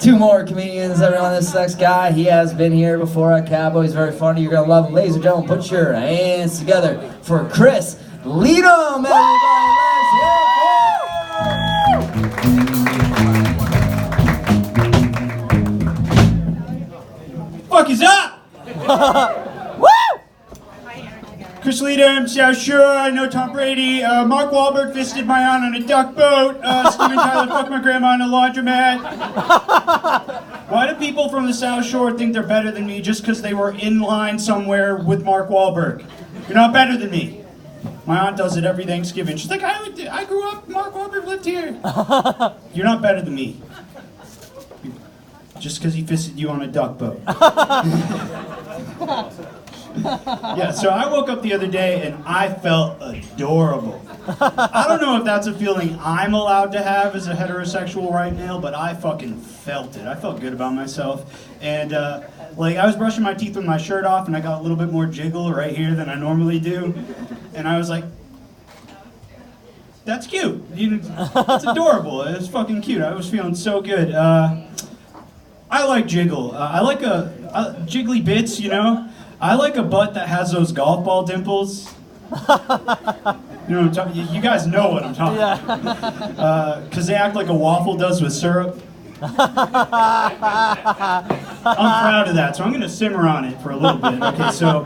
two more comedians that are on this next guy. He has been here before at Capo. He's very funny. You're gonna love him. Ladies and gentlemen, put your hands together for Chris Leedham, everybody. Fuck is up? Woo! Chris Leedham, South Shore, no Tom Brady. Mark Wahlberg fisted my aunt on a duck boat. Steven Tyler fucked my grandma in a laundromat. Why do people from the South Shore think they're better than me just because they were in line somewhere with Mark Wahlberg? You're not better than me. My aunt does it every Thanksgiving. She's like, I grew up, Mark Wahlberg lived here. You're not better than me. Just because he fisted you on a duck boat. Yeah, so I woke up the other day and I felt adorable. I don't know if that's a feeling I'm allowed to have as a heterosexual right now, but I fucking felt it. I felt good about myself. And like, I was brushing my teeth with my shirt off and I got a little bit more jiggle right here than I normally do. And I was like, that's cute. It's adorable. It's fucking cute. I was feeling so good. I like jiggle. I like jiggly bits, you know? I like a butt that has those golf ball dimples. You know what I'm talking? You guys know what I'm talking about. Because they act like a waffle does with syrup. I'm proud of that, so I'm going to simmer on it for a little bit. Okay, so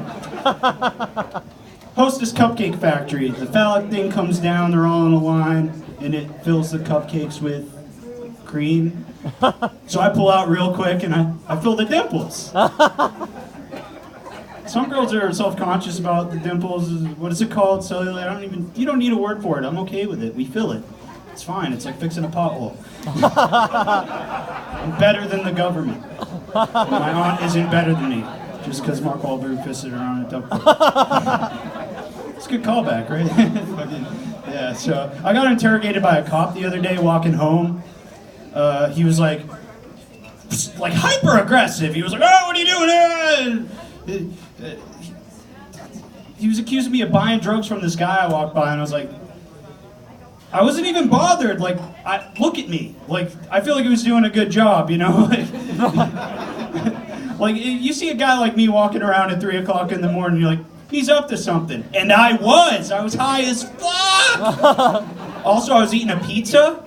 Hostess Cupcake Factory. The phallic thing comes down, they're all in a line, and it fills the cupcakes with cream. So I pull out real quick and I fill the dimples. Some girls are self-conscious about the dimples. What is it called? Cellulite? You don't need a word for it. I'm okay with it. We fill it. It's fine. It's like fixing a pothole. I'm better than the government. My aunt isn't better than me. Just because Mark Wahlberg fisted her on a duck boat. It's a good callback, right? Yeah, so I got interrogated by a cop the other day walking home. He was like hyper aggressive. He was like, "Oh, what are you doing?" He was accusing me of buying drugs from this guy I walked by, and I was like, I wasn't even bothered. Like, look at me. Like, I feel like he was doing a good job, you know? Like, you see a guy like me walking around at 3 o'clock in the morning, you're like, he's up to something. And I was high as fuck. Also, I was eating a pizza.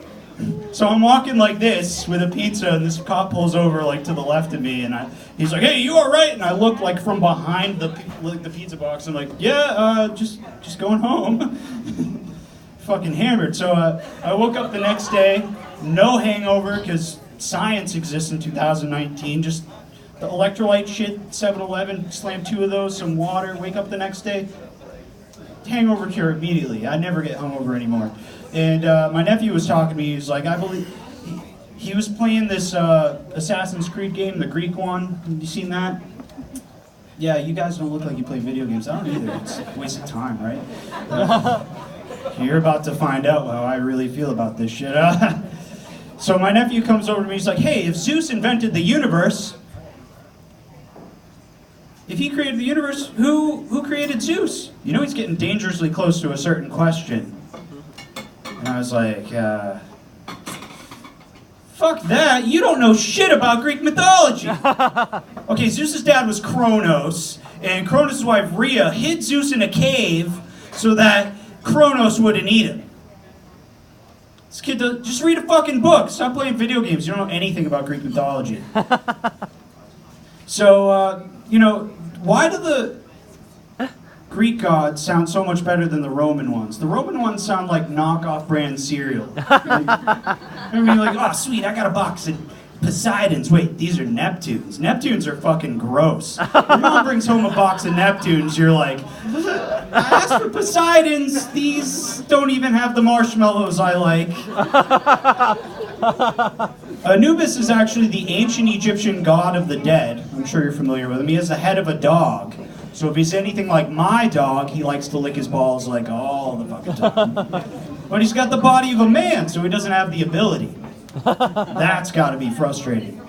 So I'm walking like this with a pizza, and this cop pulls over like to the left of me, and he's like, "Hey, you all right?" And I look like from behind the pizza box. I'm like, "Yeah, just going home." Fucking hammered. So I woke up the next day, no hangover, because science exists in 2019. Just the electrolyte shit, 7-Eleven, slam 2 of those, some water, wake up the next day, hangover cure immediately. I never get hungover anymore. And my nephew was talking to me. He was like, I believe he was playing this Assassin's Creed game, the Greek one. Have you seen that? Yeah, you guys don't look like you play video games. I don't either. It's a waste of time, right? You're about to find out how I really feel about this shit. So my nephew comes over to me. He's like, "Hey, if Zeus invented the universe, if he created the universe, who created Zeus? You know, he's getting dangerously close to a certain question." And I was like, fuck that, you don't know shit about Greek mythology. Okay, Zeus's dad was Kronos, and Kronos' wife Rhea hid Zeus in a cave so that Kronos wouldn't eat him. This kid, just read a fucking book. Stop playing video games. You don't know anything about Greek mythology. So, you know, why do the Greek gods sound so much better than the Roman ones? The Roman ones sound like knockoff brand cereal. I mean, like, oh, sweet, I got a box of Poseidons. Wait, these are Neptunes. Neptunes are fucking gross. Your mom brings home a box of Neptunes, you're like, I asked for Poseidons. These don't even have the marshmallows I like. Anubis is actually the ancient Egyptian god of the dead. I'm sure you're familiar with him. He has the head of a dog. So if he's anything like my dog, he likes to lick his balls like all the fucking time. But he's got the body of a man, so he doesn't have the ability. That's gotta be frustrating.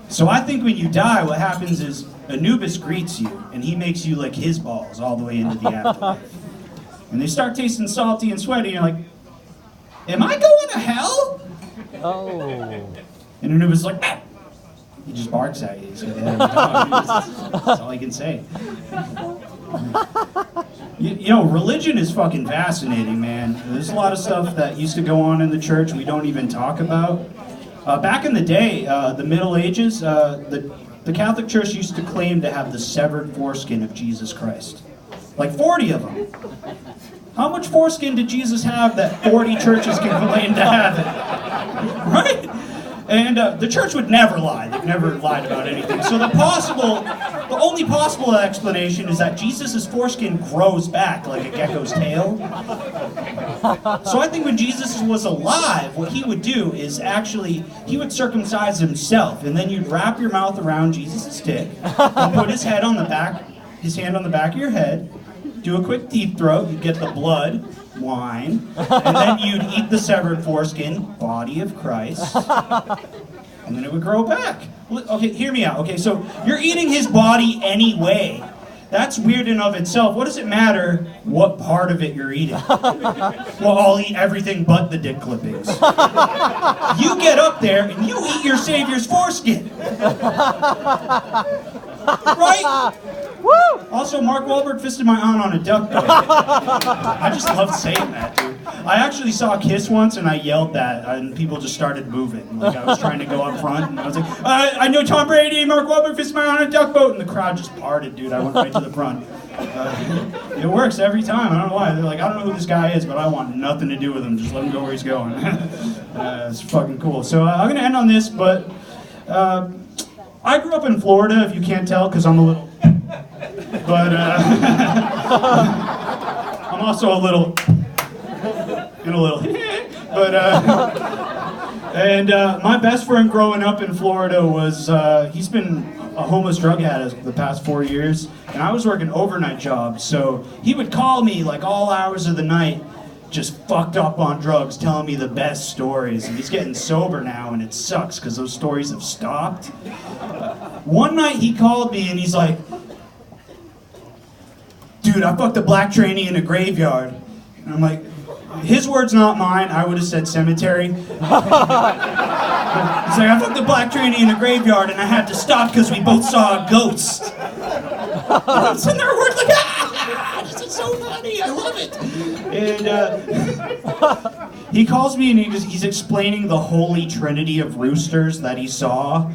So I think when you die, what happens is Anubis greets you, and he makes you lick his balls all the way into the afterlife. And they start tasting salty and sweaty, and you're like, am I going to hell? Oh. And Anubis is like, He just barks at you. He's got the head of a dog. That's all I can say. You know, religion is fucking fascinating, man. There's a lot of stuff that used to go on in the church we don't even talk about. Back in the day, the Middle Ages, the Catholic Church used to claim to have the severed foreskin of Jesus Christ. Like 40 of them. How much foreskin did Jesus have that 40 churches can claim to have it? Right? And the church would never lie. They've never lied about anything. So the only possible explanation is that Jesus' foreskin grows back like a gecko's tail. So I think when Jesus was alive, what he would do is actually, he would circumcise himself, and then you'd wrap your mouth around Jesus' dick, and put his hand on the back of your head, do a quick deep throat, you'd get the blood, wine, and then you'd eat the severed foreskin, body of Christ, and then it would grow back. Okay, hear me out. Okay, so you're eating his body anyway. That's weird in of itself. What does it matter what part of it you're eating? Well, I'll eat everything but the dick clippings. You get up there and you eat your Savior's foreskin. Right? Woo! Also, Mark Wahlberg fisted my aunt on a duck boat. I just love saying that, dude. I actually saw a kiss once, and I yelled that, and people just started moving. Like, I was trying to go up front, and I was like, I know Tom Brady and Mark Wahlberg fisted my aunt on a duck boat, and the crowd just parted, dude. I went right to the front. It works every time. I don't know why. They're like, I don't know who this guy is, but I want nothing to do with him. Just let him go where he's going. It's fucking cool. So I'm going to end on this, but I grew up in Florida, if you can't tell, because I'm a little... But I'm also a little, but and my best friend growing up in Florida was he's been a homeless drug addict the past 4 years, and I was working overnight jobs, so he would call me like all hours of the night, just fucked up on drugs, telling me the best stories, and he's getting sober now, and it sucks because those stories have stopped. One night he called me and he's like, dude, I fucked a black trainee in a graveyard. And I'm like, his words, not mine. I would have said cemetery. He's like, I fucked a black trainee in a graveyard and I had to stop because we both saw a ghost. And I'm sitting there words like, this is so funny, I love it. And he calls me and he's explaining the holy trinity of roosters that he saw.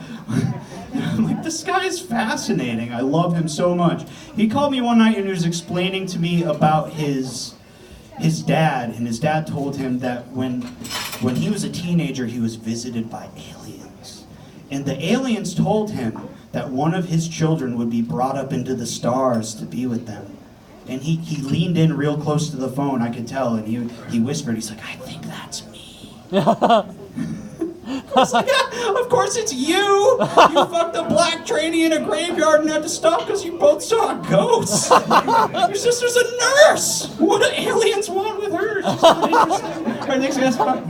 I'm like, this guy is fascinating. I love him so much. He called me one night and he was explaining to me about his dad, and his dad told him that when he was a teenager, he was visited by aliens. And the aliens told him that one of his children would be brought up into the stars to be with them. And he leaned in real close to the phone, I could tell, and he whispered, he's like, I think that's me. I was like, yeah, of course it's you! You fucked a black trainee in a graveyard and had to stop because you both saw a ghost! Your sister's a nurse! What do aliens want with her? She's not interesting. Alright, thanks guys, bye.